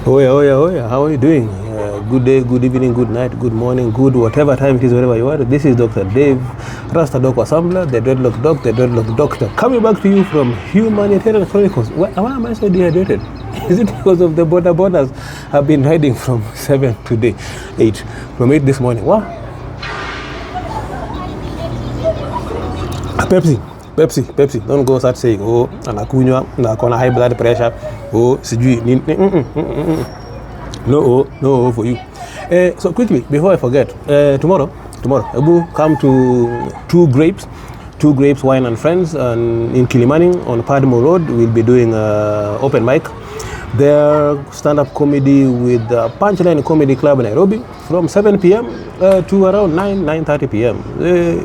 Oh yeah, oh yeah, oh yeah. How are you doing? Good day, good evening, good night, good morning, good whatever time it is, wherever you are. This is Dr. Dave, Rasta Doc Assembler, the Dreadlock Doc, the Dreadlock Doctor, coming back to you from Humanitarian Chronicles. Why am I so dehydrated? Is it because of the borders? I've been riding from 7 today, 8, from 8 this morning. Wow. Pepsi. Don't go start saying, oh, anakunywa, nakona high blood pressure, oh, sijui. No, for you. So quickly, before I forget, tomorrow, Abu come to Two Grapes Wine and Friends in Kilimani on Padmo Road. We'll be doing open mic. Their stand-up comedy with Punchline Comedy Club in Nairobi from 7 p.m. To around 9:30 p.m.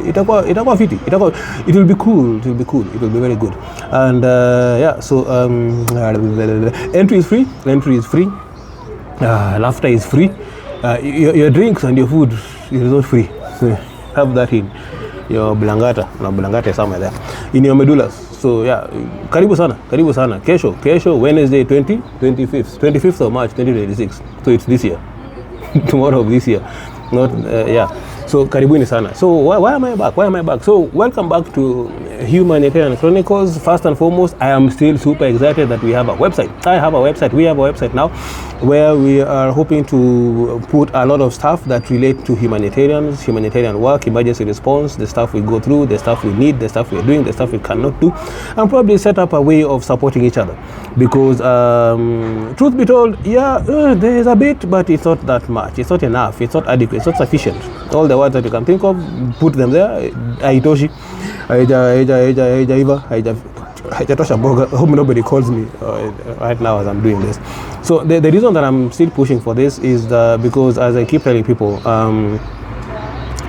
Itakuwa fiti. It will be cool. It will be very good. And yeah, so entry is free. Laughter is free. Your drinks and your food is not free. So have that in your blangata is somewhere there in your medullas. So yeah, karibu sana. Kesho Wednesday 25th of March 2026. So it's this year. Tomorrow of this year. Not yeah. So karibuni sana. So why am I back? So welcome back to Humanitarian Chronicles. First and foremost, I am still super excited that we have a website. We have a website now where we are hoping to put a lot of stuff that relate to humanitarian work, emergency response, the stuff we go through, the stuff we need, the stuff we're doing, the stuff we cannot do, and probably set up a way of supporting each other. Because truth be told, yeah, there is a bit, but it's not that much. It's not enough. It's not adequate. It's not sufficient. All the words that you can think of, put them there. Aitoshi, I hope nobody calls me right now as I'm doing this. So the reason that I'm still pushing for this is because, as I keep telling people,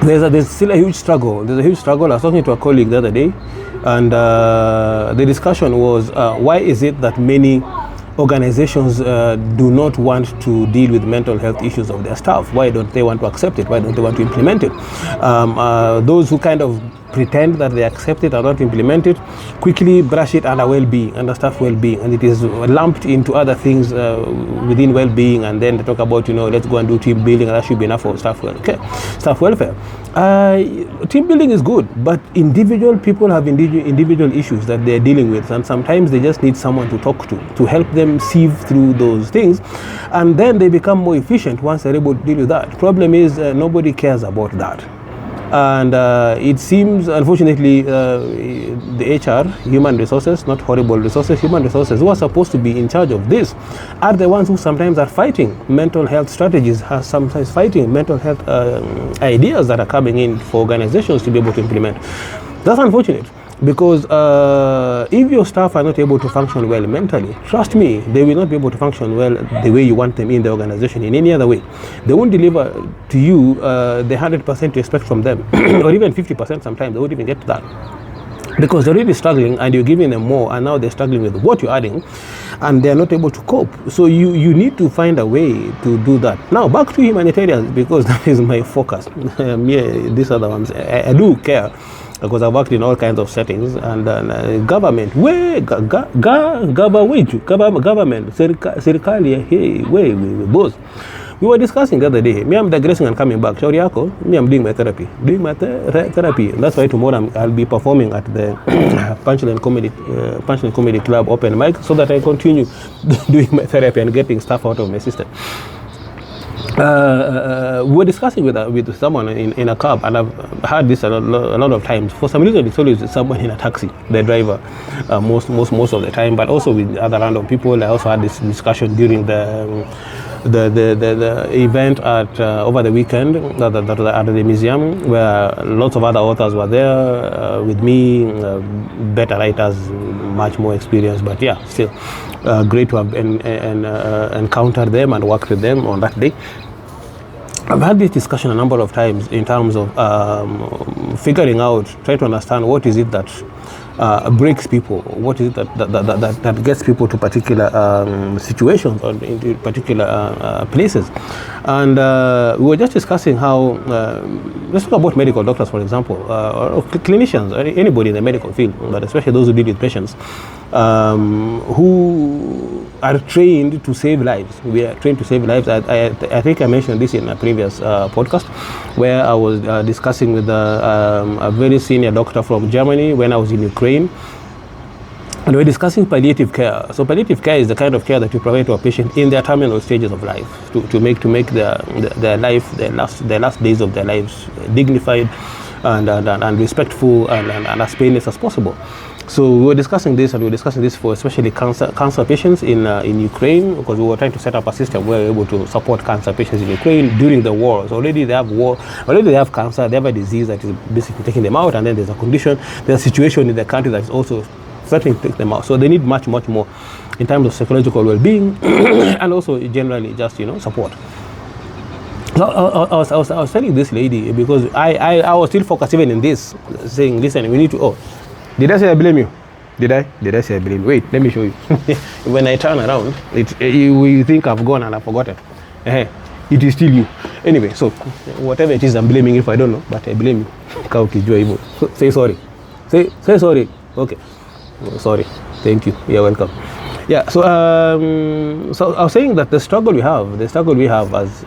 there's still a huge struggle. I was talking to a colleague the other day, and the discussion was, why is it that many organizations do not want to deal with mental health issues of their staff? Why don't they want to accept it? Why don't they want to implement it? Those who kind of pretend that they accept it or not implement it quickly brush it under staff well-being, and it is lumped into other things within well-being, and then they talk about, let's go and do team building, and that should be enough for staff welfare. Team building is good, but individual people have individual issues that they're dealing with, and sometimes they just need someone to talk to help them sieve through those things, and then they become more efficient once they're able to deal with that. Problem is, nobody cares about that. And it seems, unfortunately, the HR, human resources, not horrible resources, human resources, who are supposed to be in charge of this, are the ones who sometimes are fighting mental health strategies, are sometimes fighting mental health ideas that are coming in for organizations to be able to implement. That's unfortunate, because if your staff are not able to function well mentally, trust me, they will not be able to function well the way you want them in the organization in any other way. They won't deliver to you the 100% you expect from them, or even 50% sometimes. They won't even get to that, because they're really struggling and you're giving them more, and now they're struggling with what you're adding, and they're not able to cope. So you need to find a way to do that. Now back to humanitarians, because that is my focus. These are the ones I do care, because I've worked in all kinds of settings, and government, government, serikali, boss. We were discussing the other day. Me, I'm digressing and coming back. Shauri yako, me, I'm doing my therapy. And that's why tomorrow I'll be performing at the Punchline Comedy Club open mic, so that I continue doing my therapy and getting stuff out of my system. We were discussing with someone in a cab, and I've heard this a lot of times. For some reason, it's always someone in a taxi, the driver, most of the time, but also with other random people. I also had this discussion during the event at over the weekend at the museum, where lots of other authors were there with me, better writers, much more experience, but yeah, still great to have encountered them and worked with them on that day. I've had this discussion a number of times in terms of figuring out, trying to understand what is it that breaks people, what is it that gets people to particular situations or into particular places. And we were just discussing how, let's talk about medical doctors, for example, or clinicians, or anybody in the medical field, but especially those who deal with patients. who are trained to save lives. We are trained to save lives. I think I mentioned this in a previous podcast, where I was discussing with a very senior doctor from Germany when I was in Ukraine. And we're discussing palliative care. So palliative care is the kind of care that you provide to a patient in their terminal stages of life, to make their life, their last days of their lives dignified and respectful and as painless as possible. So we were discussing this, and we were discussing this for especially cancer patients in Ukraine, because we were trying to set up a system where we're able to support cancer patients in Ukraine during the war. So already they have cancer, they have a disease that is basically taking them out, and then there's a condition, there's a situation in the country that is also certainly take them out. So they need much more in terms of psychological well-being and also generally just support. So I was telling this lady, because I was still focused even in this, saying, listen, we need to. Oh, did I say I blame you? Did I say I blame you? Wait, let me show you. When I turn around, you think I've gone and I've forgotten. It is still you. Anyway, so whatever it is, I'm blaming you if I don't know, but I blame you. Say sorry. Say sorry. Okay. Sorry, thank you, you're welcome. Yeah, so so I was saying that the struggle we have as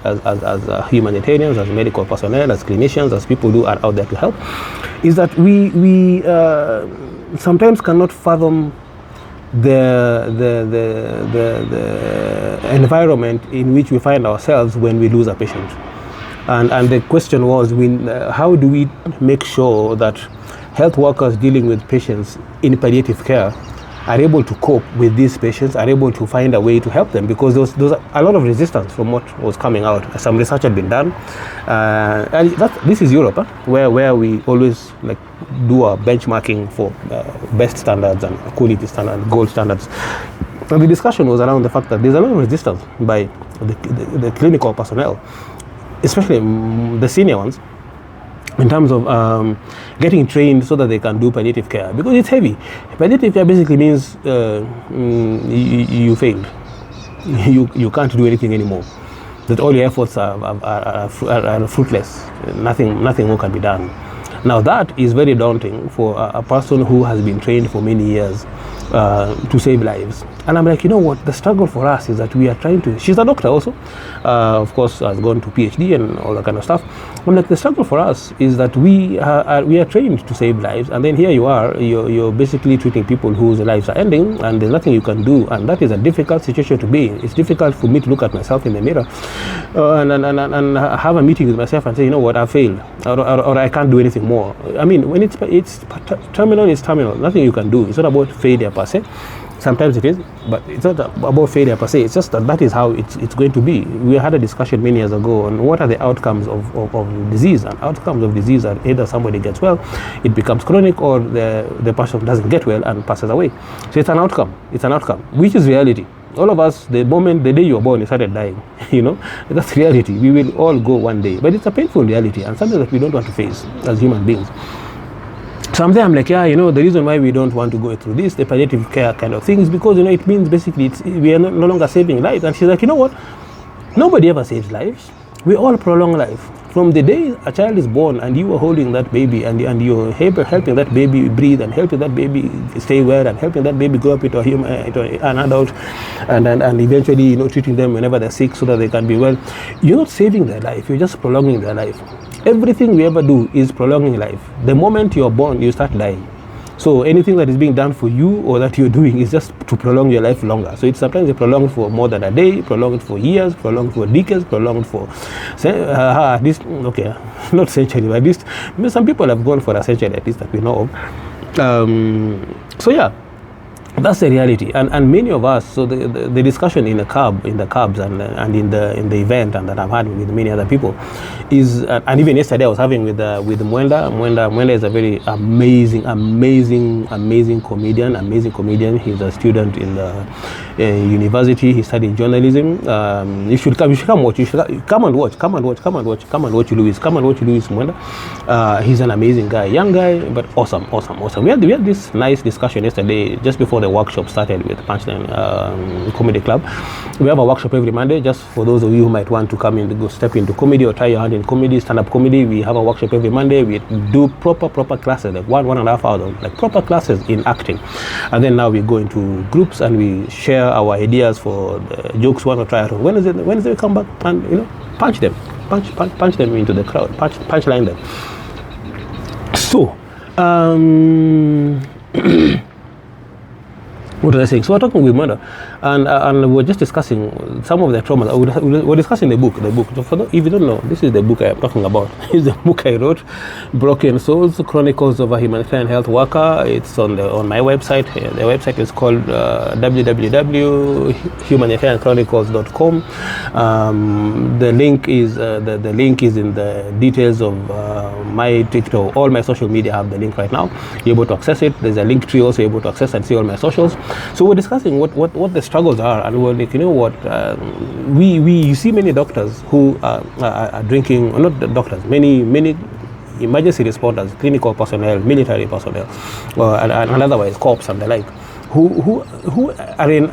humanitarians, as medical personnel, as clinicians, as people who are out there to help, is that we sometimes cannot fathom the environment in which we find ourselves when we lose a patient. And the question was, how do we make sure that health workers dealing with patients in palliative care are able to cope with these patients, are able to find a way to help them, because there was a lot of resistance from what was coming out. Some research had been done, and this is Europe, where we always do our benchmarking for best standards and quality standards, gold standards. And the discussion was around the fact that there's a lot of resistance by the clinical personnel, especially the senior ones, in terms of getting trained so that they can do palliative care, because it's heavy. Palliative care basically means you failed. You can't do anything anymore. That all your efforts are fruitless. Nothing more can be done. Now that is very daunting for a person who has been trained for many years to save lives. And I'm like, you know what, the struggle for us is that we are trying to, she's a doctor also, of course has gone to PhD and all that kind of stuff. I'm like, the struggle for us is that we are trained to save lives, and then here you are, you're basically treating people whose lives are ending, and there's nothing you can do, and that is a difficult situation to be in. It's difficult for me to look at myself in the mirror and have a meeting with myself and say, you know what, I failed, or I can't do anything more. I mean, when it's terminal, it's terminal. Nothing you can do. It's not about failure per se. Sometimes it is, but it's not about failure per se. It's just that is how it's going to be. We had a discussion many years ago on what are the outcomes of disease, and outcomes of disease are either somebody gets well, it becomes chronic, or the person doesn't get well and passes away. So it's an outcome. It's an outcome, which is reality. All of us, the day you were born, you started dying. That's reality. We will all go one day, but it's a painful reality and something that we don't want to face as human beings. So I'm like, yeah, the reason why we don't want to go through this, the palliative care kind of thing, is because, it means basically we are no longer saving lives. And she's like, you know what? Nobody ever saves lives. We all prolong life. From the day a child is born and you are holding that baby and you're helping that baby breathe and helping that baby stay well and helping that baby grow up into an adult and eventually, treating them whenever they're sick so that they can be well, you're not saving their life. You're just prolonging their life. Everything we ever do is prolonging life. The moment you're born, you start dying. So anything that is being done for you or that you're doing is just to prolong your life longer. So it's sometimes prolonged for more than a day, prolonged for years, prolonged for decades, prolonged for at least, okay, not century, but at least some people have gone for a century at least that we know of. So yeah, that's the reality, and many of us. So the discussion in the cabs and in the event, and that I've had with many other people, is and even yesterday I was having with Mwenda. Mwenda is a very amazing comedian. He's a student in the university. He studied journalism. You should come watch. You should come and watch Louis. Come and watch Louis Mwenda. He's an amazing guy, young guy, but awesome. We had this nice discussion yesterday, just before the workshop started with Punchline Comedy Club. We have a workshop every Monday, just for those of you who might want to come in, go step into comedy or try your hand in comedy, stand-up comedy. We have a workshop every Monday. We do proper classes, like 1.5 hours, like proper classes in acting. And then now we go into groups and we share our ideas for the jokes we want to try out. Wednesday we come back and punch them into the crowd, punchline them. So what was I saying? So we're talking with Mother, and we're just discussing some of the traumas. We're discussing the book. If you don't know, this is the book I am talking about. It's the book I wrote, Broken Souls: Chronicles of a Humanitarian Health Worker. It's on my website. The website is called www.humanitarianchronicles.com. The link is the link is in the details of my TikTok. All my social media have the link right now. You're able to access it. There's a link tree also, you're able to access and see all my socials. So we're discussing what the struggles are, and we're like, you see many doctors who are drinking, or not the doctors, many emergency responders, clinical personnel, military personnel, and otherwise cops and the like, who are in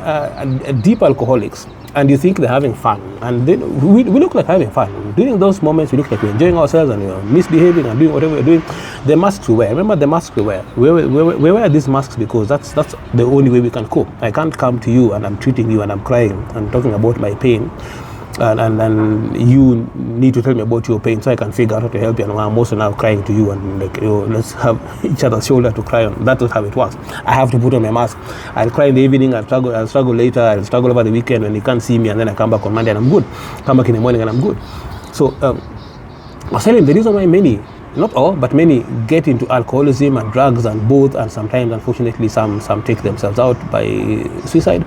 deep alcoholics, and you think they're having fun, and then we look like having fun. During those moments, we look like we're enjoying ourselves and we're misbehaving and doing whatever we're doing. The masks we wear, remember the masks we wear? We wear these masks because that's the only way we can cope. I can't come to you and I'm treating you and I'm crying and talking about my pain, and you need to tell me about your pain so I can figure out how to help you, and I'm also now crying to you, and let's have each other's shoulder to cry on. That's not how it works. I have to put on my mask. I'll cry in the evening, I'll struggle later, I'll struggle over the weekend when you can't see me, and then I come back on Monday and I'm good. Come back in the morning and I'm good. So I was telling the reason why many, not all, but many get into alcoholism and drugs and both, and sometimes unfortunately some take themselves out by suicide,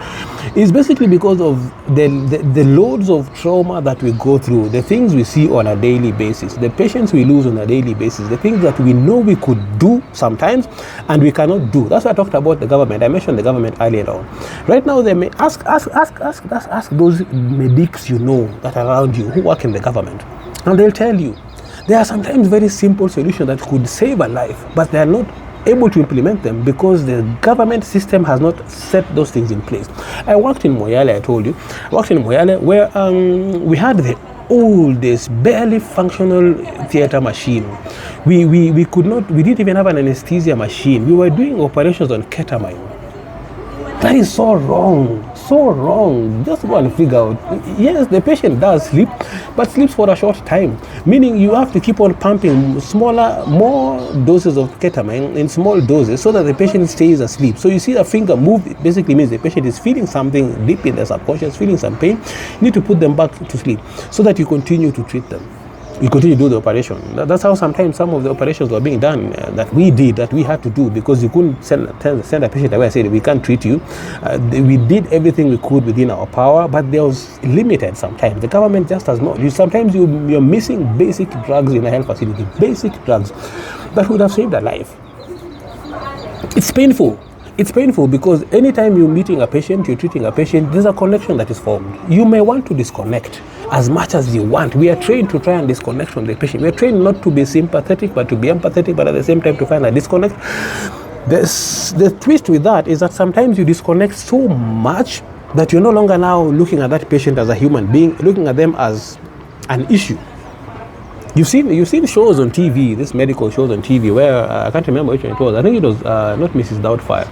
is basically because of the loads of trauma that we go through, the things we see on a daily basis, the patients we lose on a daily basis, the things that we know we could do sometimes and we cannot do. That's why I talked about the government. I mentioned the government earlier on. Right now they may ask those medics that are around you who work in the government, and they'll tell you there are sometimes very simple solutions that could save a life, but they are not able to implement them because the government system has not set those things in place. I worked in Moyale, I told you. I worked in Moyale where we had the oldest, barely functional theater machine. We didn't even have an anesthesia machine. We were doing operations on ketamine. That is so wrong. Just go and figure out. Yes, the patient does sleep, but sleeps for a short time. Meaning you have to keep on pumping more doses of ketamine in small doses so that the patient stays asleep. So you see the finger move, it basically means the patient is feeling something deep in the subconscious, feeling some pain. You need to put them back to sleep so that you continue to treat them. You continue to do the operation. That's how sometimes some of the operations were being done that we had to do, because you couldn't send a patient away and say, we can't treat you. We did everything we could within our power, but there was limited sometimes. The government just has not. Sometimes you're missing basic drugs in a health facility, basic drugs that would have saved a life. It's painful. It's painful because anytime you're meeting a patient, you're treating a patient, there's a connection that is formed. You may want to disconnect as much as you want. We are trained to try and disconnect from the patient. We are trained not to be sympathetic, but to be empathetic, but at the same time to find a disconnect. The twist with that is that sometimes you disconnect so much that you're no longer now looking at that patient as a human being, looking at them as an issue. You've seen shows on TV, these medical shows on TV, where I can't remember which one it was. I think it was not Mrs. Doubtfire.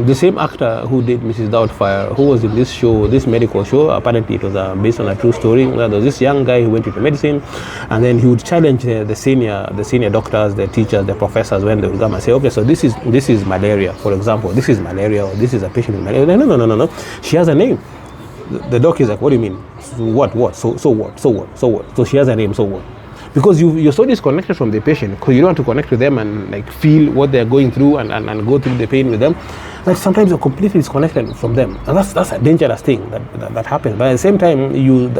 The same actor who did Mrs. Doubtfire, who was in this show, this medical show. Apparently, it was based on a true story. There was this young guy who went into medicine, and then he would challenge the senior doctors, the teachers, the professors when they would come and say, okay, so this is malaria, for example. This is malaria, or this is a patient with malaria. No. She has a name. The doc is like, what do you mean? So what? So what? So she has a name, so what? Because you're so disconnected from the patient, because you don't want to connect with them and like feel what they're going through and go through the pain with them, that sometimes you're completely disconnected from them. And that's a dangerous thing that happens. But at the same time,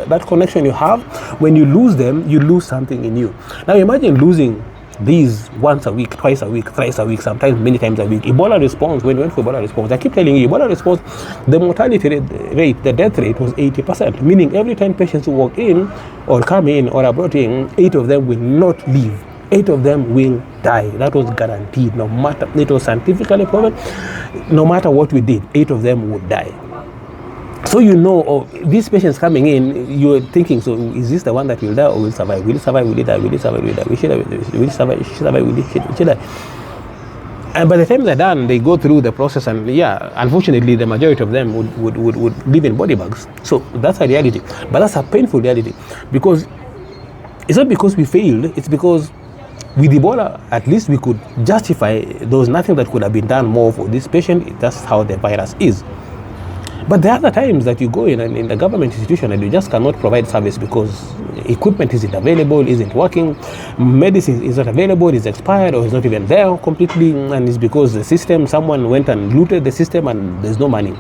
that connection you have, when you lose them, you lose something in you. Now imagine losing these once a week, twice a week, thrice a week, sometimes many times a week. Ebola response, when we went for Ebola response, I keep telling you, Ebola response, the mortality rate, the death rate was 80%, meaning every 10 patients who walk in or come in or are brought in, 8 of them will not leave. 8 of them will die. That was guaranteed. No matter, it was scientifically proven, no matter what we did, 8 of them would die. So you know, oh, these patients coming in, you're thinking, so is this the one that will die or will survive? Will it survive? Will it die? Will it survive? Will it die? Will it survive? Will it survive? Will it die? And by the time they're done, they go through the process, and yeah, unfortunately, the majority of them would live in body bags. So that's a reality. But that's a painful reality, because it's not because we failed, it's because with Ebola, at least we could justify there was nothing that could have been done more for this patient. That's how the virus is. But there are other times that you go in the government institution and you just cannot provide service because equipment isn't available, isn't working, medicine is not available, is expired, or is not even there completely, and it's because the system, someone went and looted the system and there's no money.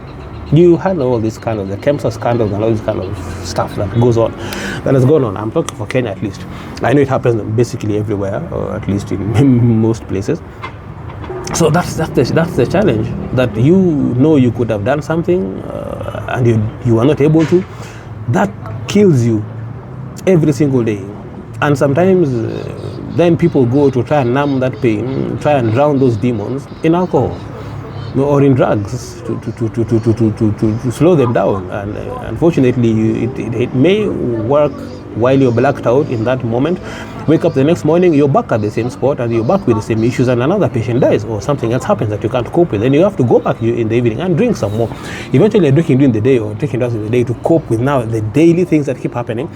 You had all this kind of the cancer scandals and all this kind of stuff that goes on, that has gone on. I'm talking for Kenya at least. I know it happens basically everywhere, or at least in most places. So that's the challenge, that you know you could have done something and you are not able to. That kills you every single day. And sometimes then people go to try and numb that pain, try and drown those demons in alcohol or in drugs to slow them down. And unfortunately, it may work while you're blacked out in that moment. Wake up the next morning, you're back at the same spot and you're back with the same issues, and another patient dies or something else happens that you can't cope with. Then you have to go back in the evening and drink some more. Eventually you're drinking during the day or taking drugs in the day to cope with now the daily things that keep happening,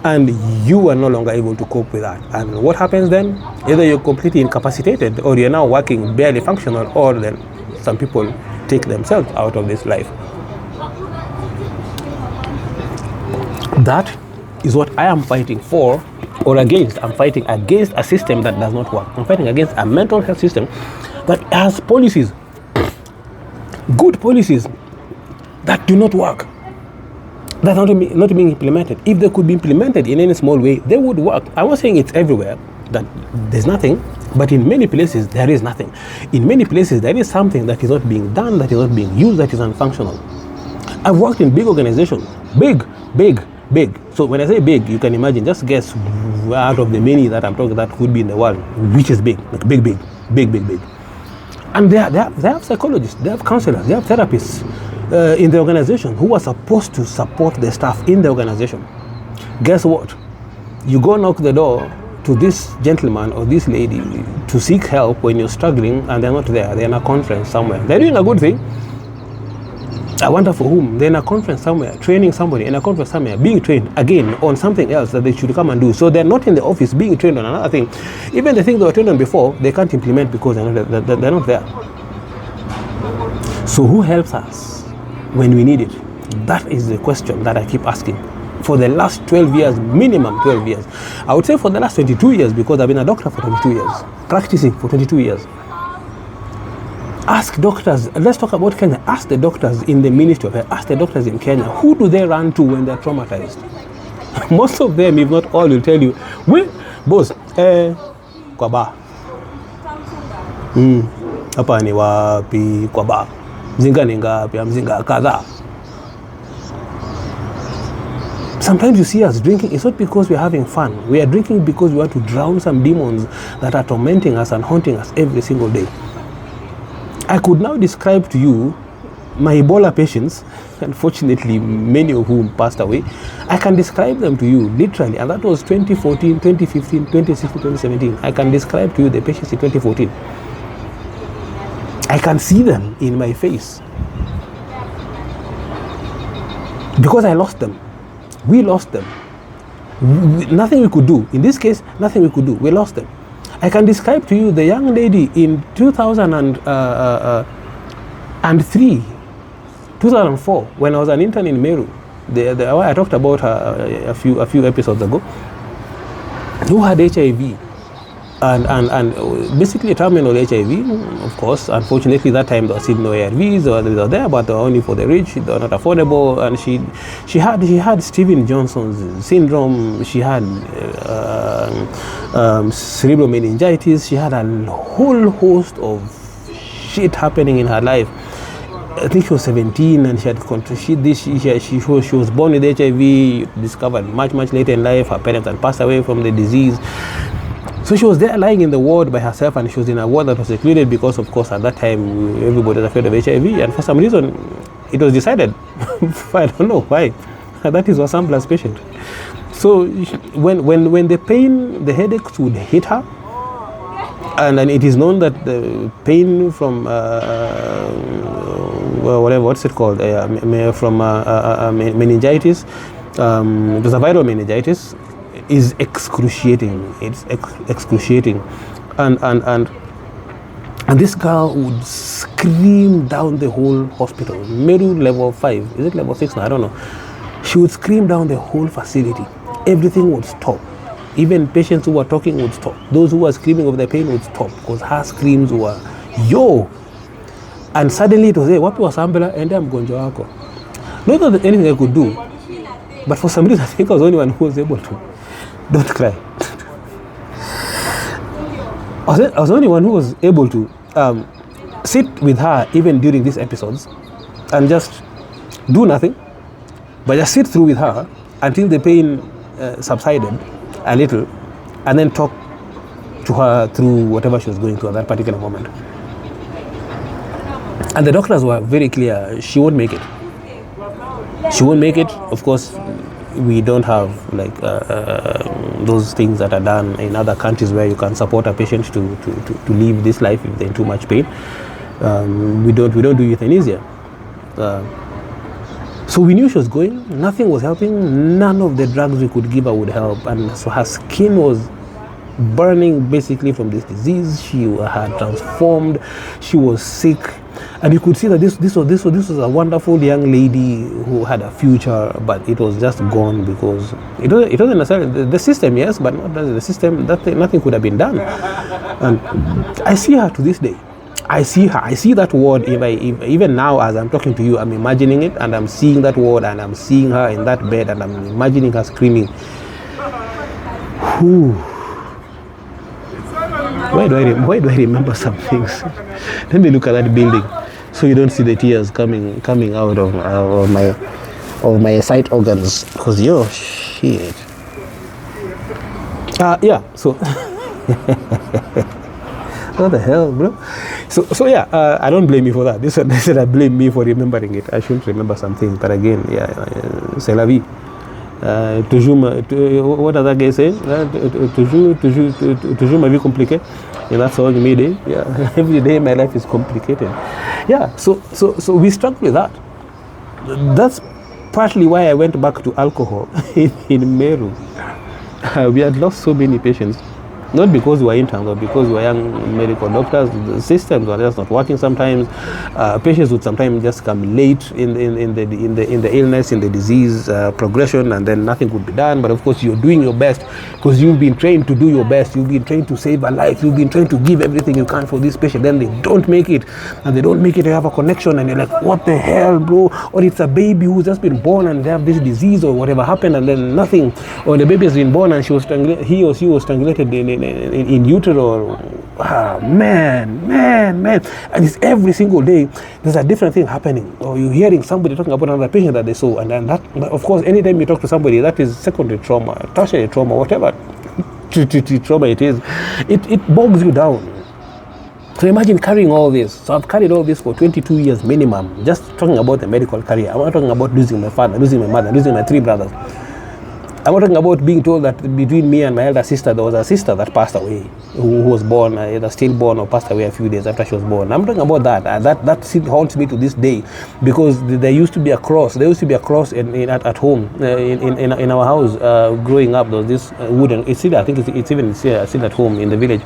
and you are no longer able to cope with that. And what happens then? Either you're completely incapacitated or you're now working barely functional, or then some people take themselves out of this life. That is what I am fighting for or against. I'm fighting against a system that does not work. I'm fighting against a mental health system that has policies, good policies, that do not work, that are not being implemented. If they could be implemented in any small way, they would work. I'm not saying it's everywhere that there's nothing, but in many places there is nothing. In many places there is something that is not being done, that is not being used, that is unfunctional. I've worked in big organizations, big. So when I say big, you can imagine, just guess out of the many that I'm talking that could be in the world, which is big, like big. And they have psychologists, they have counselors, they have therapists in the organization who are supposed to support the staff in the organization. Guess what? You go knock the door to this gentleman or this lady to seek help when you're struggling, and they're not there. They're in a conference somewhere. They're doing a good thing. I wonder for whom. They're in a conference somewhere, training somebody in a conference somewhere, being trained again on something else that they should come and do. So they're not in the office being trained on another thing. Even the thing they were trained on before, they can't implement because they're not there. So who helps us when we need it? That is the question that I keep asking. For the last 12 years, minimum 12 years. I would say for the last 22 years, because I've been a doctor for 22 years, practicing for 22 years. Ask doctors, let's talk about Kenya. Ask the doctors in the Ministry of Health, ask the doctors in Kenya, who do they run to when they're traumatized? Most of them, if not all, will tell you, boss, kwa ba. Hapa ni wapi kwa ba. Mzinga ni ngapi, mzinga kadhaa. Sometimes you see us drinking, it's not because we're having fun. We are drinking because we want to drown some demons that are tormenting us and haunting us every single day. I could now describe to you my Ebola patients, unfortunately many of whom passed away. I can describe them to you literally, and that was 2014, 2015, 2016, 2017. I can describe to you the patients in 2014. I can see them in my face because I lost them. We lost them. Nothing we could do. In this case, nothing we could do. We lost them. I can describe to you the young lady in 2003, 2004, when I was an intern in Meru. I talked about her a few episodes ago, who had HIV. and basically terminal HIV, of course. Unfortunately, that time there was still no ARVs, or they were there, but they were only for the rich. They were not affordable, and she had Steven Johnson's syndrome. She had cerebral meningitis. She had a whole host of shit happening in her life. I think she was 17, and she was born with HIV, discovered much later in life. Her parents had passed away from the disease. So she was there lying in the ward by herself, and she was in a ward that was secluded because, of course, at that time, everybody was afraid of HIV. And for some reason, it was decided, I don't know why, that is Wasampla's patient. So when the pain, the headaches would hit her, and it is known that the pain from, what's it called, from meningitis, it was a viral meningitis, is excruciating. It's excruciating, and this girl would scream down the whole hospital. Meru level 5, is it level 6 now? I don't know. She would scream down the whole facility. Everything would stop. Even patients who were talking would stop. Those who were screaming of their pain would stop, because her screams were, yo! And suddenly it was, hey, wapi Wasambela, enda mgonjwa wako. Not that anything I could do, but for some reason I think I was the only one who was able to. Don't cry. I was the only one who was able to sit with her even during these episodes and just do nothing, but just sit through with her until the pain subsided a little, and then talk to her through whatever she was going through at that particular moment. And the doctors were very clear, she won't make it. She won't make it. Of course, we don't have like those things that are done in other countries where you can support a patient to live this life if they're in too much pain. We don't do euthanasia. So we knew she was going. Nothing was helping. None of the drugs we could give her would help, and so her skin was burning basically from this disease. She had transformed. She was sick. And you could see that this was a wonderful young lady who had a future, but it was just gone because it wasn't necessarily the system, yes, but not the system. Nothing could have been done. And I see her to this day. I see her. I see that ward. Even now, as I'm talking to you, I'm imagining it, and I'm seeing that ward, and I'm seeing her in that bed, and I'm imagining her screaming. Whew. Why do I remember some things? Let me look at that building, so you don't see the tears coming out of my sight organs. Cause yo, shit. Yeah. So what the hell, bro? So yeah. I don't blame you for that. They said I blame me for remembering it. I shouldn't remember something. But again, yeah, c'est la vie. What does that guy say? Toujours ma vie compliquée. And that's all me day. Yeah, every day my life is complicated. Yeah, so we struggle with that. That's partly why I went back to alcohol in Meru. We had lost so many patients. Not because we were interns or because we were young medical doctors. The systems were just not working sometimes. Patients would sometimes just come late in the illness, in the disease progression, and then nothing could be done. But of course, you're doing your best because you've been trained to do your best. You've been trained to save a life. You've been trained to give everything you can for this patient. Then they don't make it, and they don't make it. They have a connection, and you're like, what the hell, bro? Or it's a baby who's just been born and they have this disease or whatever happened, and then nothing. Or the baby has been born and he or she was strangulated in utero. Man, and it's every single day there's a different thing happening, or you're hearing somebody talking about another patient that they saw, and that, of course, anytime you talk to somebody, that is secondary trauma, tertiary trauma, whatever trauma it is, it bogs you down. So imagine carrying all this. So I've carried all this for 22 years minimum, just talking about the medical career. I'm not talking about losing my father, losing my mother, losing my 3 brothers. I'm not talking about being told that between me and my elder sister, there was a sister that passed away, who was born, either stillborn or passed away a few days after she was born. I'm talking about that. That still haunts me to this day, because there used to be a cross. There used to be a cross at home, in our house, growing up. There was this wooden, I think it's still at home in the village,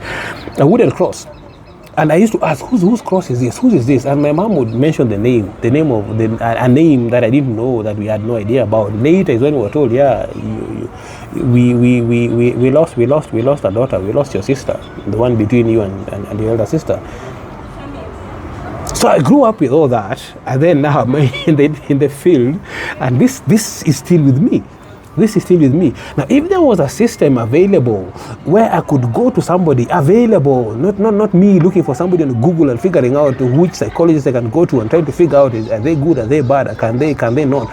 a wooden cross. And I used to ask, whose cross is this? Whose is this? And my mom would mention a name a name that I didn't know, that we had no idea about. Later is when we were told, yeah, we lost a daughter, we lost your sister, the one between you and the elder sister. So I grew up with all that, and then now I'm in the field, and this is still with me. This is still with me. Now, if there was a system available where I could go to somebody available, not me looking for somebody on Google and figuring out which psychologist I can go to and trying to figure out, are they good, are they bad, can they not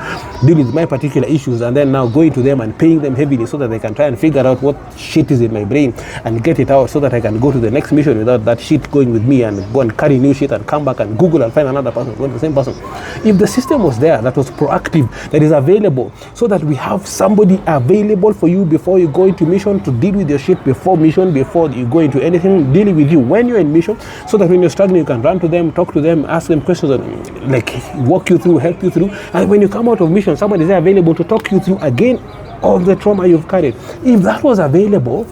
deal with my particular issues, and then now going to them and paying them heavily so that they can try and figure out what shit is in my brain and get it out so that I can go to the next mission without that shit going with me and go and carry new shit and come back and Google and find another person, go to the same person. If the system was there that was proactive, that is available, so that we have somebody available for you before you go into mission to deal with your shit before you go into anything, dealing with you when you're in mission, so that when you're struggling you can run to them, talk to them, ask them questions, and like walk you through, help you through. And when you come out of mission, somebody is there available to talk you through again all the trauma you've carried. If that was available,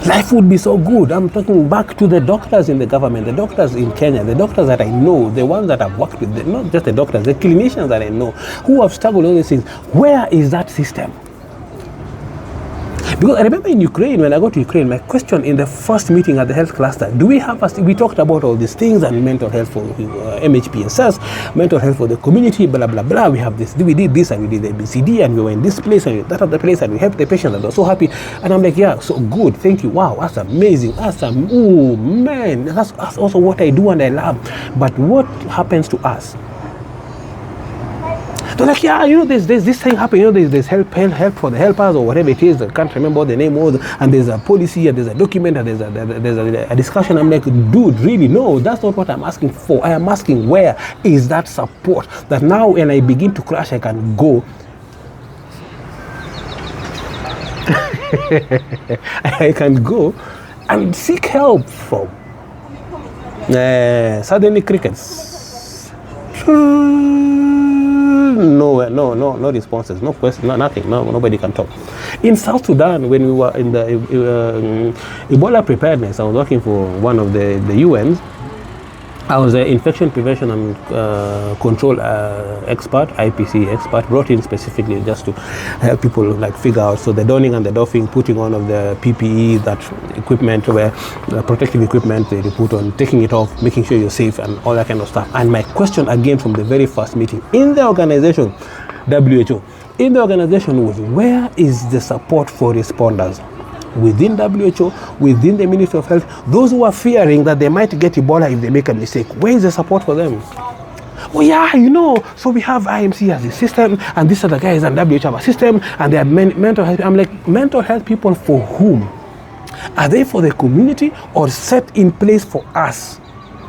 life would be so good. I'm talking back to the doctors in the government, the doctors in Kenya, the doctors that I know, the ones that I've worked with, not just the doctors, the clinicians that I know, who have struggled with all these things. Where is that system? Because I remember in Ukraine, when I got to Ukraine, my question in the first meeting at the health cluster, we talked about all these things and mental health for MHP and SARS, mental health for the community, blah, blah, blah. We have this, we did this and we did the ABCD and we were in this place and that other place and we helped the patient and they were so happy. And I'm like, yeah, so good, thank you. Wow, that's amazing. Oh man, that's also what I do and I love. But what happens to us? They're like, yeah, there's this thing happening, there's help for the helpers or whatever it is. I can't remember what the name was. And there's a policy and there's a document and there's a discussion. I'm like, dude, really? No, that's not what I'm asking for. I am asking, where is that support that now when I begin to crash, I can go. I can go and seek help from. Suddenly crickets. No responses, no question, nothing, nobody can talk. In South Sudan, when we were in the Ebola preparedness, I was working for one of the UNs. I was an infection prevention and control expert, IPC expert, brought in specifically just to help people like figure out. So the donning and the doffing, putting on of the PPE, that equipment, where the protective equipment they put on, taking it off, making sure you're safe and all that kind of stuff. And my question again from the very first meeting in the organization, WHO, in the organization was, where is the support for responders? Within WHO, within the Ministry of Health, those who are fearing that they might get Ebola if they make a mistake, where is the support for them? Oh yeah, so we have IMC as a system, and these other guys and WHO have a system, and they have mental health. I'm like, mental health people for whom? Are they for the community or set in place for us?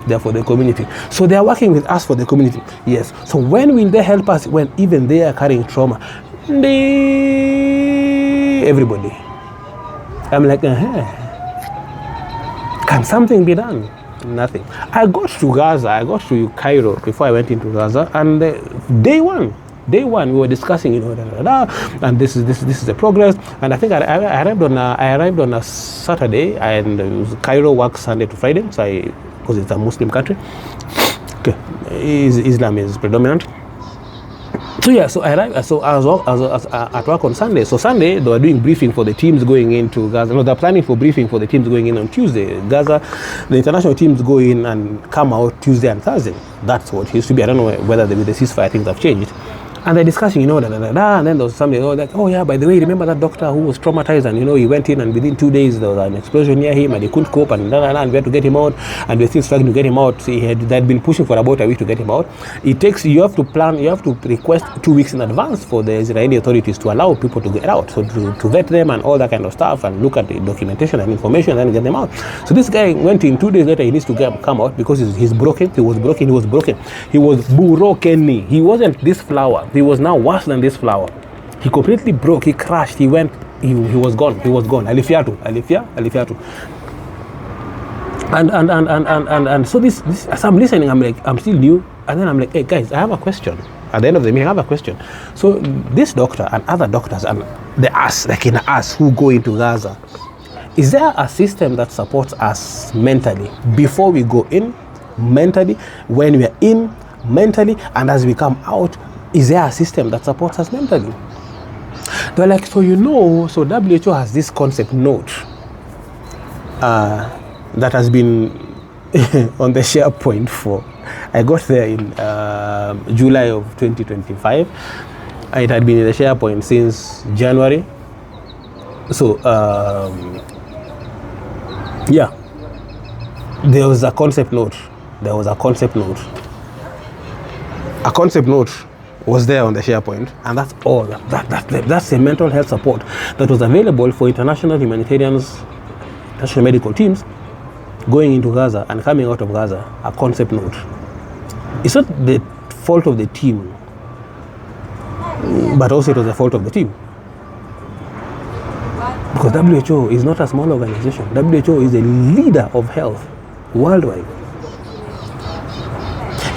They're for the community. So they are working with us for the community. Yes. So when will they help us when even they are carrying trauma? Everybody. I'm like, can something be done? Nothing. I got to Gaza, I got to Cairo before I went into Gaza, and day one we were discussing, and this is the progress. And I think I arrived on a Saturday, and Cairo works Sunday to Friday, so because it's a Muslim country. Okay, Islam is predominant. So yeah, so I arrived. So I was at work on Sunday. So Sunday they were doing briefing for the teams going into Gaza. No, they're planning for briefing for the teams going in on Tuesday. Gaza, the international teams go in and come out Tuesday and Thursday. That's what it used to be. I don't know whether with the ceasefire things have changed. And they're discussing, and then there was somebody like, oh yeah, by the way, remember that doctor who was traumatized, and he went in and within 2 days there was an explosion near him and he couldn't cope, and we had to get him out, and we're still struggling to get him out. So they'd been pushing for about a week to get him out. You have to request 2 weeks in advance for the Israeli authorities to allow people to get out, so to vet them and all that kind of stuff and look at the documentation and information and then get them out. So this guy went in 2 days later, he needs to come out because he's broken. He was broken. He was broken. He wasn't this flower. He was now worse than this flower. He completely broke. He crashed. He was gone. Alifiatu. And so this as I'm listening, I'm like, I'm still new, and then I'm like, hey guys, I have a question. At the end of the meeting, I have a question. So this doctor and other doctors and the us, like in us who go into Gaza, is there a system that supports us mentally before we go in, mentally, when we are in, mentally, and as we come out? Is there a system that supports us mentally? They're like, so WHO has this concept note that has been on the SharePoint for, I got there in July of 2025. It had been in the SharePoint since January. So, yeah, there was a concept note. A concept note was there on the SharePoint, and that's all. That's the mental health support that was available for international humanitarians, international medical teams going into Gaza and coming out of Gaza. A concept note. It's not the fault of the team, but also it was the fault of the team. Because WHO is not a small organization. WHO is a leader of health worldwide.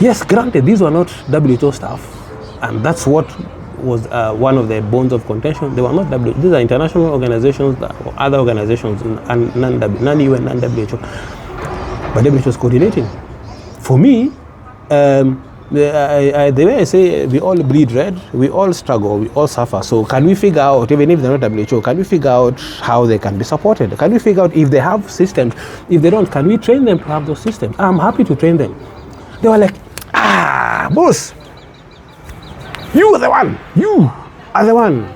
Yes, granted, these were not WHO staff, and that's what was one of the bones of contention. They were not WHO. These are international organizations, or other organizations, non-UN, non-WHO. But WHO was coordinating. For me, the way I say, we all bleed red, we all struggle, we all suffer. So can we figure out, even if they're not WHO, can we figure out how they can be supported? Can we figure out if they have systems? If they don't, can we train them to have those systems? I'm happy to train them. They were like, boss, you are the one. You are the one.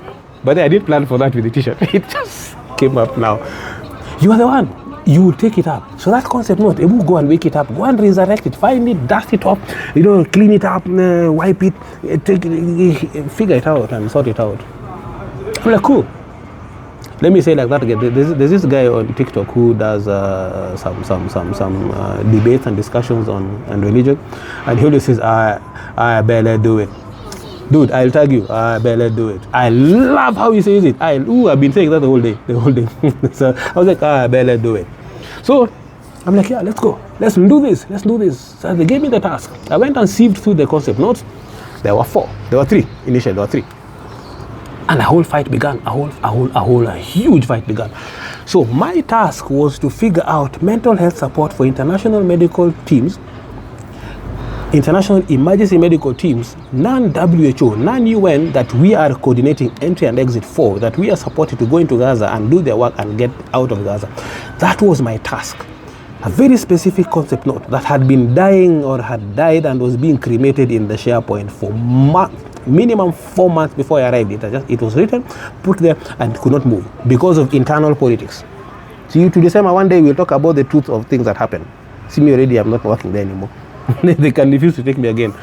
But I didn't plan for that with the t-shirt. It just came up now. You are the one. You will take it up. So that concept note, it will go and wake it up, go and resurrect it, find it, dust it up, clean it up, wipe it, figure it out and sort it out. I'm like, cool. Let me say like that again. There's this guy on TikTok who does some debates and discussions on religion, and he always says, I better do it. Dude, I'll tag you. I better do it. I love how he says it. I've been saying that the whole day. So I was like, I better do it. So I'm like, yeah, let's go. Let's do this. So they gave me the task. I went and sieved through the concept notes. There were 4. There were 3 initially. There were 3. And a whole fight began. A huge fight began. So my task was to figure out mental health support for international medical teams, international emergency medical teams, non-WHO, non-UN, that we are coordinating entry and exit for, that we are supported to go into Gaza and do their work and get out of Gaza. That was my task. A very specific concept note that had been dying or had died and was being cremated in the SharePoint for minimum 4 months before I arrived. It was written, put there, and could not move because of internal politics. See, to December, one day we'll talk about the truth of things that happen. See me already, I'm not working there anymore. They can refuse to take me again.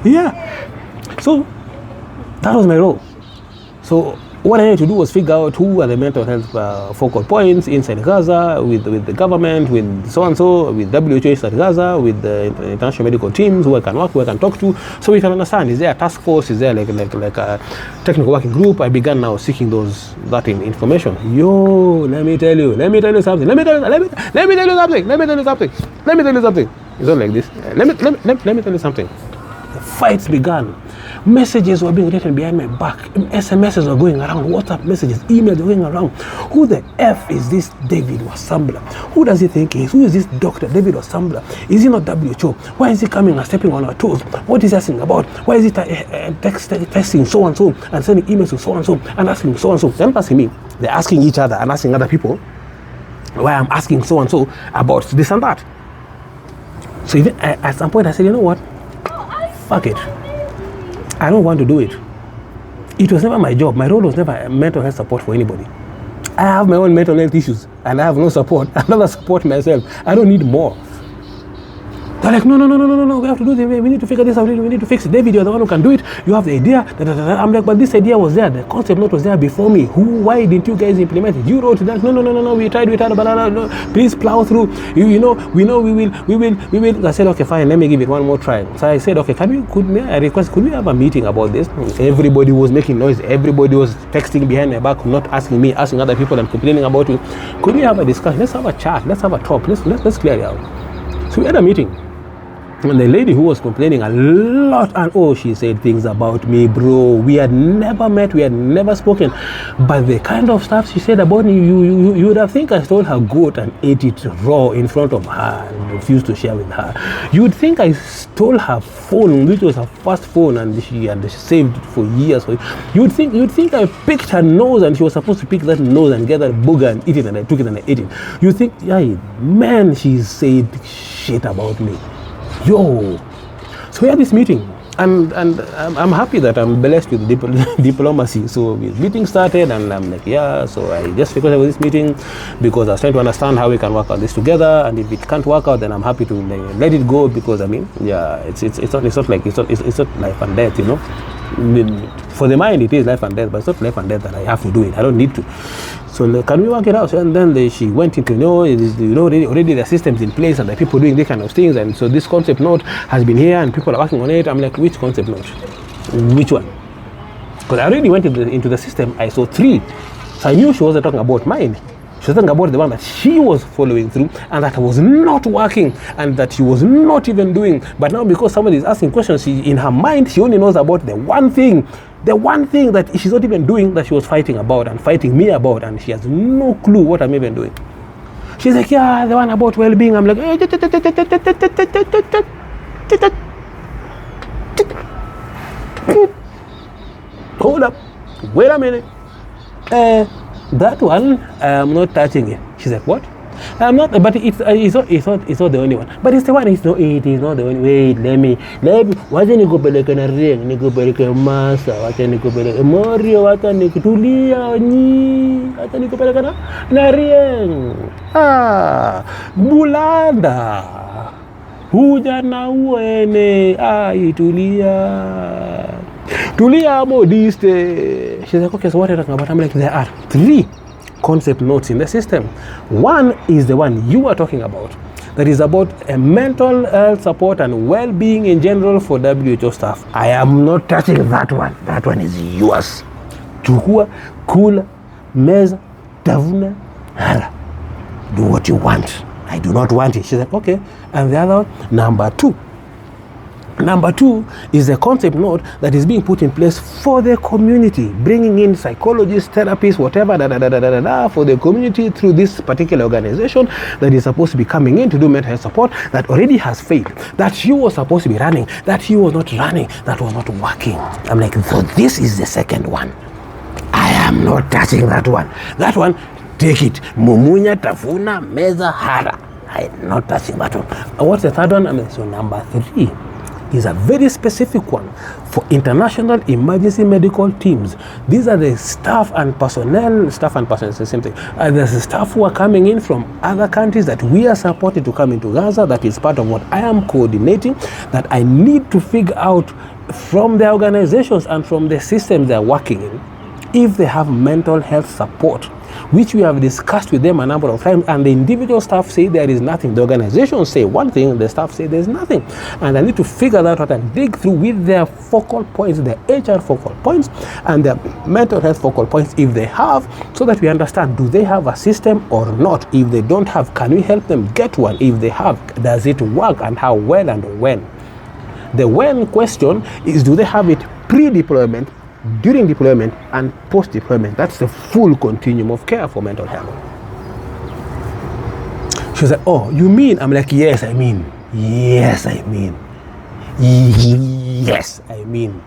Yeah. So that was my role. So what I needed to do was figure out who are the mental health focal points inside Gaza, with the government, with so-and-so, with WHO inside Gaza, with the international medical teams, who I can work, who I can talk to, so we can understand, is there a task force, is there like a technical working group? I began now seeking that information. Let me tell you something. It's not like this. Let me tell you something. The fights began. Messages were being written behind my back. SMSs were going around. WhatsApp messages, emails were going around. Who the F is this David Wasambla? Who does he think he is? Who is this Dr. David Wasambla? Is he not WHO? Why is he coming and stepping on our toes? What is he asking about? Why is he texting so-and-so and sending emails to so-and-so and asking so-and-so? They're not asking me. They're asking each other and asking other people why I'm asking so-and-so about this and that. So even at some point I said, you know what? Fuck it. I don't want to do it. It was never my job. My role was never mental health support for anybody. I have my own mental health issues and I have no support. I never support myself. I don't need more. They're like, no, we have to do this. We need to figure this out. We need to fix it. David, you're the one who can do it. You have the idea. I'm like, but this idea was there. The concept note was there before me. Why didn't you guys implement it? You wrote that. No. We tried. No. Please plow through. We will. I said, okay, fine. Let me give it one more try. So I said, okay, could we have a meeting about this? Everybody was making noise. Everybody was texting behind my back, not asking me, asking other people and complaining about it. Could we have a discussion? Let's have a chat. Let's have a talk. Let's clear it out. So we had a meeting. And the lady who was complaining a lot, and oh, she said things about me, bro. We had never met, we had never spoken, but the kind of stuff she said about me, you would have think I stole her goat and ate it raw in front of her and refused to share with her. You would think I stole her phone, which was her first phone, and she had saved it for years. You'd think I picked her nose, and she was supposed to pick that nose and get that booger and eat it, and I took it and I ate it. You think, yeah, man, she said shit about me. Yo, so we had this meeting, and I'm happy that I'm blessed with diplomacy. So the meeting started, and I'm like, yeah. So I just focused on this meeting because I was trying to understand how we can work out this together. And if it can't work out, then I'm happy to let it go, because I mean, yeah, it's not life and death, you know. For the mind, it is life and death, but it's not life and death that I have to do it. I don't need to. So can we work it out? And then she went into, already the systems in place and the people doing these kind of things. And so this concept note has been here and people are working on it. I'm like, which concept note? Which one? Because I already went into the system. I saw 3. So I knew she wasn't talking about mine. She was talking about the one that she was following through and that was not working and that she was not even doing. But now because somebody is asking questions, in her mind, she only knows about the one thing that she's not even doing, that she was fighting about and fighting me about, and she has no clue what I'm even doing. She's like, yeah, the one about well-being. I'm like, hold up, wait a minute. That one, I'm not touching it. She's like, what? I'm not, but it's not the only one. But it's the one, it is not the only. Wait, let me, wacha nikupeleke na ring, nikupeleke masa, wacha nikupeleke morio, wacha nikutulia nyi, wacha nikupeleke na ring. Bulanda, huja na uene, tulia modiste. She's like, okay, so what are you talking about? I'm like, there are 3 concept notes in the system. One is the one you are talking about, that is about mental health support and well-being in general for WHO staff. I am not touching that one. That one is yours. Chukua, kula, meza, tavuna, hala. Do what you want. I do not want it. She's like, okay. And the other one, number 2. Number 2 is a concept note that is being put in place for the community, bringing in psychologists, therapists, whatever, for the community through this particular organization that is supposed to be coming in to do mental health support, that already has failed, that she was supposed to be running, that she was not running, that was not working. I'm like, so this is the second one. I am not touching that one. That one, take it. Mumunya, tafuna, meza, hara. I am not touching that one. And what's the third one? I mean, so number 3 is a very specific one for international emergency medical teams. These are the staff and personnel, it's the same thing. There's the staff who are coming in from other countries that we are supported to come into Gaza. That is part of what I am coordinating, that I need to figure out from the organizations and from the systems they're working in, if they have mental health support, which we have discussed with them a number of times, and the individual staff say there is nothing. The organizations say one thing, the staff say there's nothing. And I need to figure that out and dig through with their focal points, their HR focal points, and their mental health focal points, if they have, so that we understand, do they have a system or not? If they don't have, can we help them get one? If they have, does it work, and how well and when? The when question is, do they have it pre-deployment, during deployment, and post-deployment? That's the full continuum of care for mental health. She was like, oh, you mean? I'm like, yes, I mean. Yes, I mean. Yes, I mean.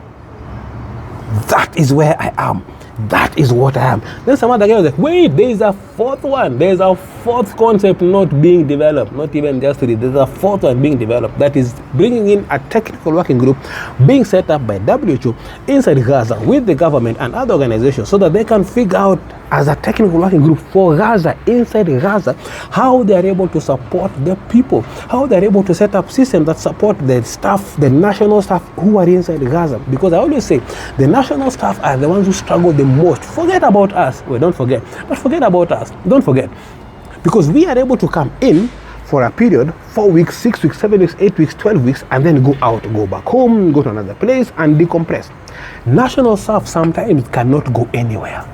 That is where I am. That is what I am. Then some other guy was like, wait, there is a 4th one. There is a 4th concept not being developed. Not even just 3. There's a 4th one being developed. That is bringing in a technical working group being set up by WHO inside Gaza with the government and other organizations, so that they can figure out, as a technical working group for Gaza, inside Gaza, how they are able to support the people, how they are able to set up systems that support the staff, the national staff who are inside Gaza. Because I always say, the national staff are the ones who struggle the most. Forget about us. Well, don't forget. But forget about us. Don't forget. Because we are able to come in for a period, 4 weeks, 6 weeks, 7 weeks, 8 weeks, 12 weeks, and then go out, go back home, go to another place and decompress. National staff sometimes cannot go anywhere.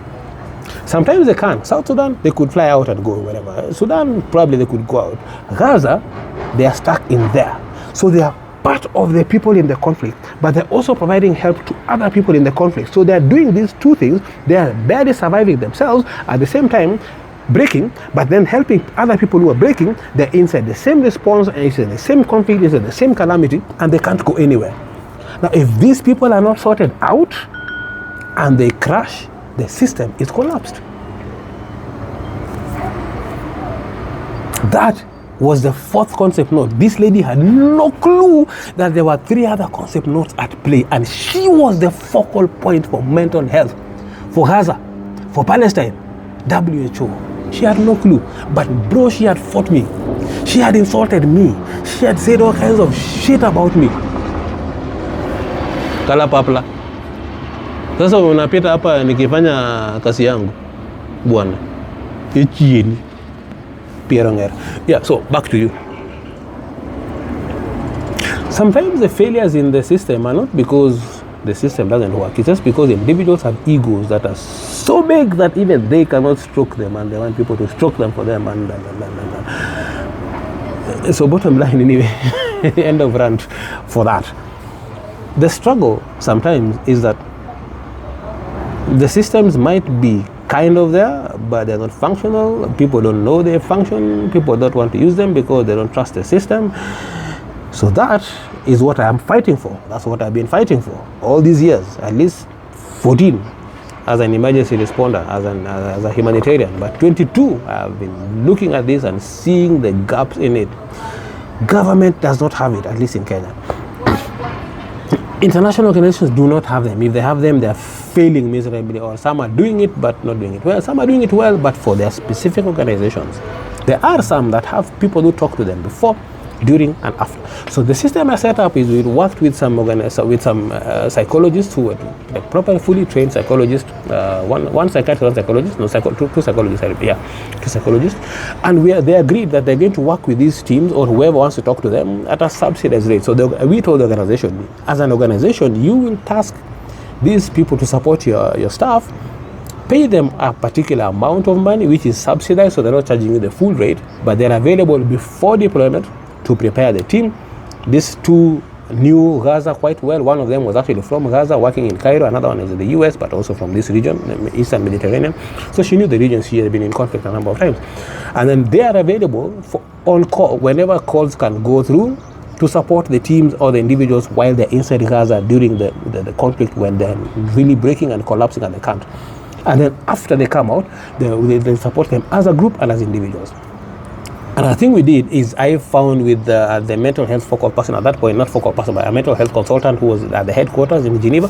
Sometimes they can. South Sudan, they could fly out and go wherever. Sudan, probably they could go out. Gaza, they are stuck in there. So they are part of the people in the conflict, but they're also providing help to other people in the conflict. So they're doing these two things. They are barely surviving themselves, at the same time breaking, but then helping other people who are breaking. They're inside the same response, and it's in the same conflict, it's in the same calamity, and they can't go anywhere. Now, if these people are not sorted out and they crash, the system is collapsed. That was the fourth concept note. This lady had no clue that there were 3 other concept notes at play, and she was the focal point for mental health, for Gaza, for Palestine, WHO. She had no clue. But bro, she had fought me. She had insulted me. She had said all kinds of shit about me. Kala papla. Sasa unapita hapa nikifanya kazi yangu. Bwana. Echieni. Yeah, so back to you. Sometimes the failures in the system are not because the system doesn't work. It's just because individuals have egos that are so big that even they cannot stroke them, and they want people to stroke them for them. And so bottom line anyway, end of rant for that. The struggle sometimes is that the systems might be kind of there, but they're not functional. People don't know they function. People don't want to use them because they don't trust the system. So that is what I am fighting for. That's what I've been fighting for all these years, at least 14 as an emergency responder, as a humanitarian. But 22, I've been looking at this and seeing the gaps in it. Government does not have it, at least in Kenya. International organizations do not have them. If they have them, they are failing miserably, or some are doing it but not doing it well. Some are doing it well, but for their specific organizations. There are some that have people who talk to them before, during, and after. So the system I set up is we worked with some psychologists who were like proper, fully trained psychologists. One psychiatrist, one psychologist, two psychologists. Two psychologists, and they agreed that they're going to work with these teams or whoever wants to talk to them at a subsidized rate. So we told the organization, as an organization, you will task these people to support your staff, pay them a particular amount of money which is subsidized, so they're not charging you the full rate, but they're available before deployment to prepare the team. These two knew Gaza quite well. One of them was actually from Gaza, working in Cairo. Another one is in the US, but also from this region, the Eastern Mediterranean. So she knew the region. She had been in conflict a number of times. And then they are available for on call whenever calls can go through to support the teams or the individuals while they're inside Gaza during the conflict, when they're really breaking and collapsing and they can't. And then after they come out, they support them as a group and as individuals. And the thing we did is I found with the mental health focal person at that point, not focal person, but a mental health consultant who was at the headquarters in Geneva,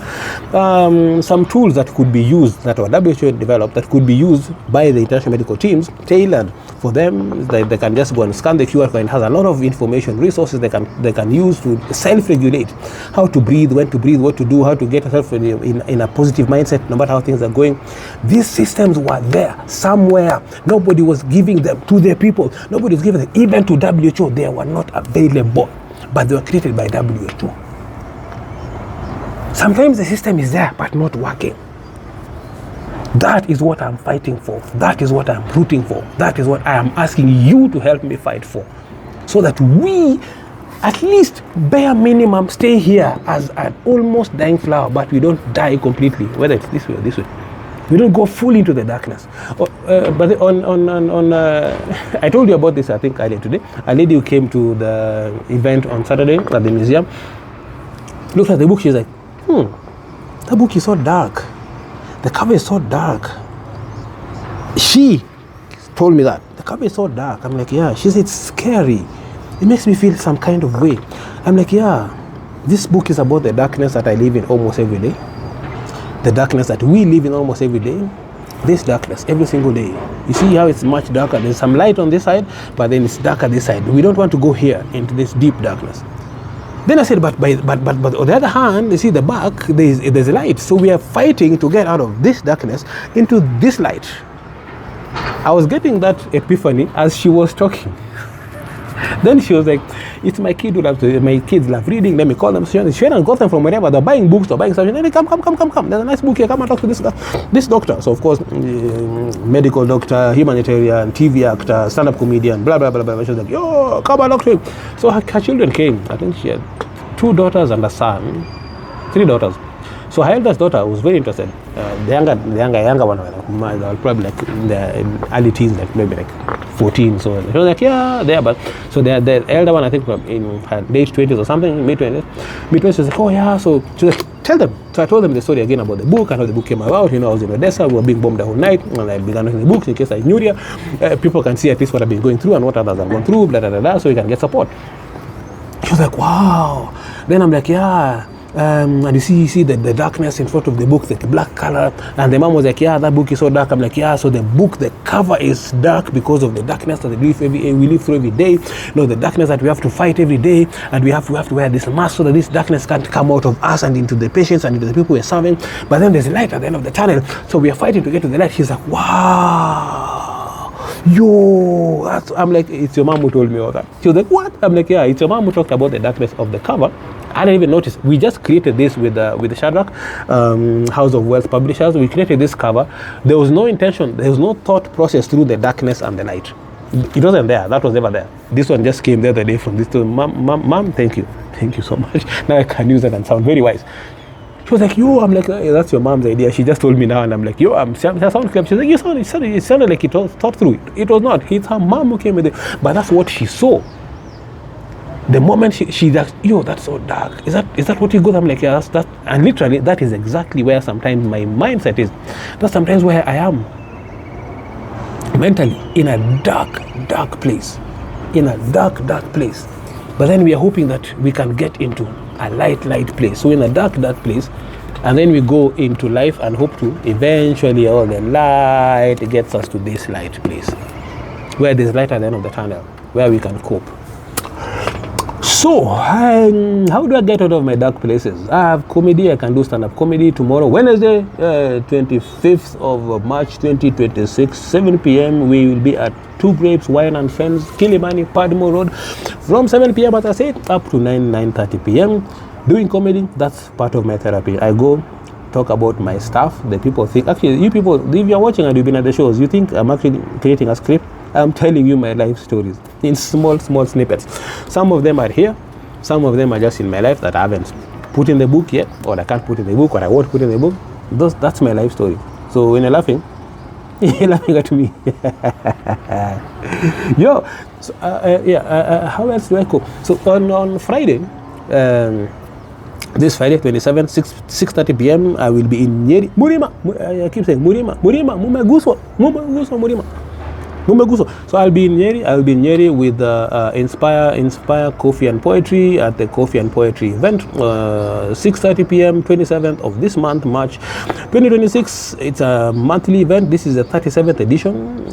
some tools that could be used, that were WHO developed, that could be used by the international medical teams, tailored for them. They can just go and scan the QR code. It has a lot of information, resources they can use to self-regulate, how to breathe, when to breathe, what to do, how to get yourself in a positive mindset, no matter how things are going. These systems were there somewhere. Nobody was giving them to their people. Nobody was giving them even to WHO. They were not available, but they were created by WHO. Sometimes the system is there but not working. That is what I'm fighting for. That is what I'm rooting for. That is what I am asking you to help me fight for, so that we, at least bare minimum, stay here as an almost dying flower, but we don't die completely, whether it's this way or this way. We don't go fully into the darkness. But I told you about this, I think, earlier today. A lady who came to the event on Saturday at the museum looked at the book. She's like, that book is so dark. The cover is so dark. She told me that. The cover is so dark. I'm like, yeah. She said, it's scary. It makes me feel some kind of way. I'm like, yeah. This book is about the darkness that I live in almost every day. The darkness that we live in almost every day. This darkness every single day. You see how it's much darker. There's some light on this side, but then it's darker this side. We don't want to go here into this deep darkness. Then I said, but on the other hand, you see the back, there's a light. So we are fighting to get out of this darkness into this light. I was getting that epiphany as she was talking. Then she was like, it's my kids love reading, let me call them. She went and got them from wherever. They're buying books, they're buying stuff. Hey, come. There's a nice book here. Come and talk to this doctor. So, of course, medical doctor, humanitarian, TV actor, stand-up comedian, blah, blah, blah, blah. She was like, yo, come and talk to him. So her children came. I think she had 2 daughters and a son, 3 daughters. So her eldest daughter was very interested. The younger one, probably like in the early teens, like maybe like 14. So she was like, yeah, there. But so the elder one, I think, in her late 20s or something, mid 20s. She was like, oh yeah. So she was like, tell them. So I told them the story again about the book and how the book came about. I was in Odessa, we were being bombed the whole night, and I began reading the books in case I knew it. People can see at least what I've been going through and what others have gone through, blah, blah, blah, blah, so you can get support. She was like, wow. Then I'm like, yeah. And you see the darkness in front of the book, the black color. And the mom was like, yeah, that book is so dark. I'm like, yeah, so the book, the cover is dark because of the darkness that we live through every day. The darkness that we have to fight every day. And we have to wear this mask so that this darkness can't come out of us and into the patients and into the people we're serving. But then there's a light at the end of the tunnel. So we are fighting to get to the light. She's like, wow. Yo, I'm like, it's your mom who told me all that. She was like, what? I'm like, yeah, it's your mom who talked about the darkness of the cover. I didn't even notice. We just created this with the Shadrach House of Wealth Publishers. We created this cover. There was no intention. There was no thought process through the darkness and the light. It wasn't there. That was never there. This one just came the other day from this. Mom, thank you so much. Now I can use it and sound very wise. She was like, yo, I'm like, hey, that's your mom's idea. She just told me now, and I'm like, yo, that sounds clever. She's like, it sounded like it was thought through it. It was not. It's her mom who came with it. But that's what she saw. The moment she asked, yo, that's so dark. Is that what you go? I'm like, yeah, that's that. And literally, that is exactly where sometimes my mindset is. That's sometimes where I am. Mentally, in a dark place. In a dark place. But then we are hoping that we can get into a light place. So in a dark place, and then we go into life and hope to eventually all the light gets us to this light place. Where there's light at the end of the tunnel. Where we can cope. So, how do I get out of my dark places? I have comedy. I can do stand-up comedy tomorrow, Wednesday, 25th of March 2026, 7 p.m. We will be at Two Grapes Wine and Friends, Kilimani, Padmo Road, from 7 p.m. as I said, up to 9:30 p.m. Doing comedy, that's part of my therapy. I go talk about my stuff. The people think, actually, you people, if you're watching and you've been at the shows, you think I'm actually creating a script. I'm telling you my life stories in small snippets. Some of them are here, some of them are just in my life that I haven't put in the book yet, or I can't put in the book, or I won't put in the book. That's my life story. So when you're laughing, you're laughing at me. Yo, so, how else do I cope? So on Friday, this Friday, 27, 6:30 p.m., I will be in Nyeri. Murima. I keep saying Murima. Mumeguso. Murima. So I'll be in Nyeri with Inspire Coffee and Poetry at the Coffee and Poetry event, 6:30 p.m. 27th of this month, March 2026. It's a monthly event. This is the 37th edition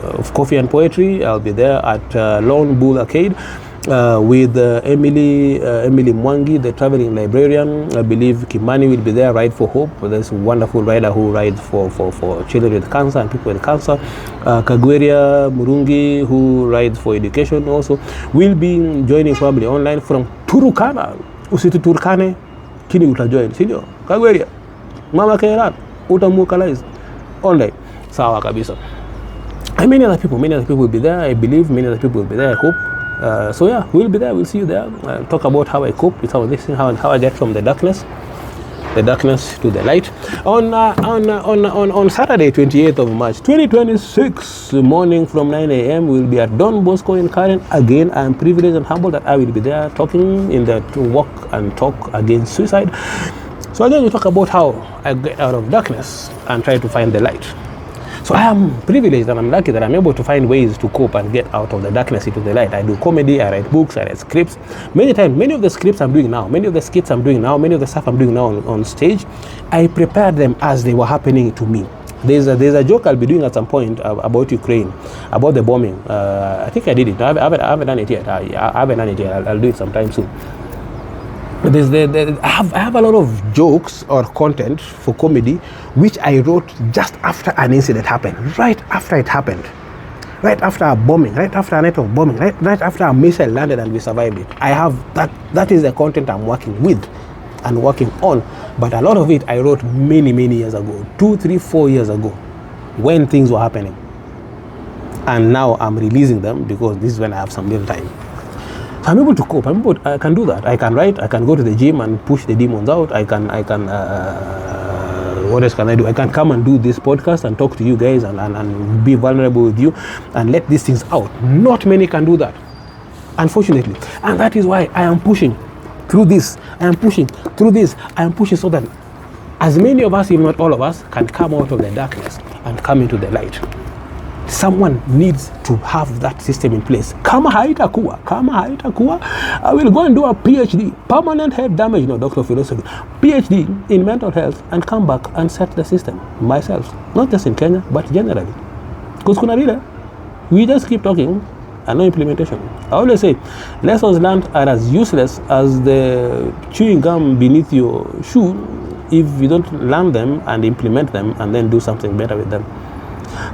of Coffee and Poetry. I'll be there at Lone Bull Arcade. With Emily Mwangi, the traveling librarian. I believe Kimani will be there, Ride for Hope. There's a wonderful rider who rides for children with cancer and people with cancer. Kagweria Murungi, who rides for education also, will be joining probably online from Turkana. Usitu Turkane, kini utajoin, sindio? Kagweria, Mama Kerat, utamukalize online. Sawa kabisa. And many other people will be there. I believe many other people will be there, I hope. So yeah, we'll be there. We'll see you there. Talk about how I cope with some of this thing, how I get from the darkness to the light. On Saturday, 28th of March, 2026, morning from 9 a.m., we'll be at Don Bosco in Karen. Again, I am privileged and humbled that I will be there talking in the walk and talk against suicide. So again, we talk about how I get out of darkness and try to find the light. So I am privileged and I'm lucky that I'm able to find ways to cope and get out of the darkness into the light. I do comedy, I write books, I write scripts. Many of the scripts I'm doing now, many of the skits I'm doing now, many of the stuff I'm doing now on stage, I prepared them as they were happening to me. There's a joke I'll be doing at some point about Ukraine, about the bombing. I think I did it. I haven't done it yet. I haven't done it yet. I'll do it sometime soon. I have a lot of jokes or content for comedy which I wrote just after an incident happened, right after it happened, right after a bombing, right after a night of bombing, right after a missile landed and we survived it. I have that is the content I'm working with and working on, but a lot of it I wrote many years ago, 2, 3, 4 years ago, when things were happening, and now I'm releasing them because this is when I have some little time. So I'm able to cope. I can do that. I can write. I can go to the gym and push the demons out. I can. What else can I do? I can come and do this podcast and talk to you guys and be vulnerable with you and let these things out. Not many can do that, unfortunately. And that is why I am pushing through this. I am pushing through this. I am pushing so that as many of us, if not all of us, can come out of the darkness and come into the light. Someone needs to have that system in place. Kama haitakuwa, I will go and do a PhD, permanent head damage, Doctor of Philosophy, PhD in mental health, and come back and set the system myself. Not just in Kenya, but generally. Because kuna vile, we just keep talking and no implementation. I always say, lessons learned are as useless as the chewing gum beneath your shoe if you don't learn them and implement them and then do something better with them.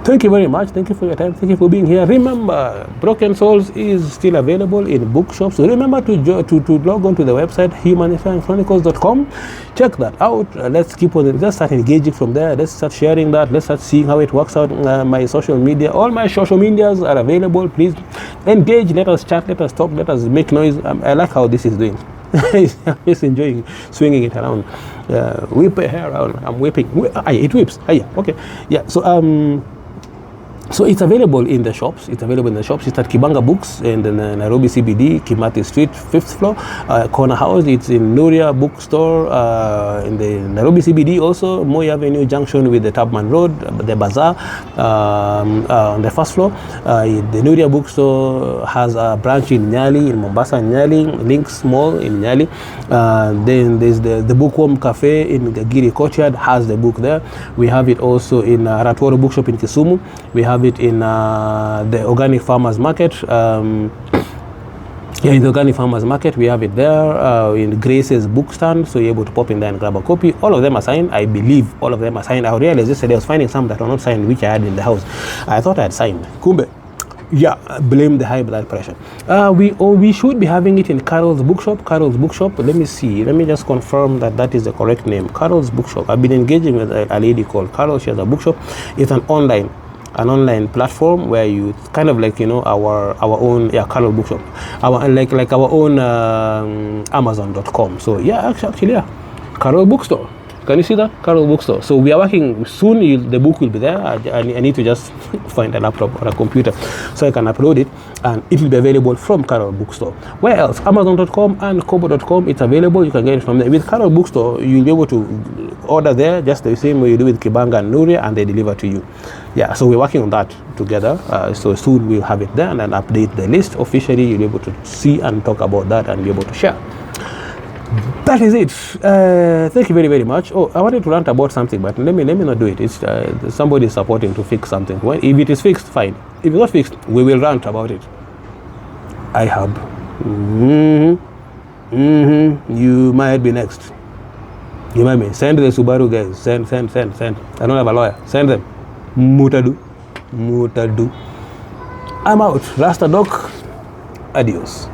Thank you very much. Thank you for your time. Thank you for being here. Remember, Broken Souls is still available in bookshops. So remember to log on to the website humanitarianchronicles.com. Check that out. Let's keep on. Let's start engaging from there. Let's start sharing that. Let's start seeing how it works out. My social media, all my social medias are available. Please engage. Let us chat. Let us talk. Let us make noise. I like how this is doing. I'm just enjoying swinging it around. Whip your hair around. I'm whipping. It whips. Okay. Yeah. So it's available in the shops. It's at Kibanga Books in the Nairobi CBD, Kimathi Street, 5th floor. Corner House, it's in Nuria Bookstore in the Nairobi CBD also. Moi Avenue Junction with the Tubman Road, the Bazaar on the 1st floor. The Nuria Bookstore has a branch in Nyali, in Mombasa, Nyali, Links Mall in Nyali. Then there's the Bookworm Cafe in the Giri Courtyard, has the book there. We have it also in Ratwaro Bookshop in Kisumu. We have it in the Organic Farmers Market. In the Organic Farmers Market, we have it there in Grace's bookstand, so you're able to pop in there and grab a copy. All of them are signed. I believe all of them are signed. I realized yesterday I was finding some that were not signed, which I had in the house. I thought I had signed. Kumbe. Yeah, blame the high blood pressure. We should be having it in Carol's Bookshop. Let me see. Let me just confirm that is the correct name. Carol's Bookshop. I've been engaging with a lady called Carol. She has a bookshop. It's an online platform where you kind of like our own Carol Bookshop, like our own Amazon.com. So yeah, actually Carol Bookstore. Can you see that? Carol Bookstore. So we are working soon. The book will be there. I need to just find a laptop or a computer so I can upload it, and it will be available from Carol Bookstore. Where else? Amazon.com and Kobo.com. It's available. You can get it from there. With Carol Bookstore, you'll be able to order there just the same way you do with Kibanga and Nuria, and they deliver to you. Yeah, so we're working on that together. So soon we'll have it there and then update the list officially. You'll be able to see and talk about that and be able to share. That is it. Thank you very, very much. Oh, I wanted to rant about something, but let me not do it. It's somebody is supporting to fix something. Well, if it is fixed, fine. If it's not fixed, we will rant about it. I have. You might be next. You might be. Send the Subaru guys. Send. I don't have a lawyer. Send them. Mutadu. I'm out. Rasta Doc. Adios.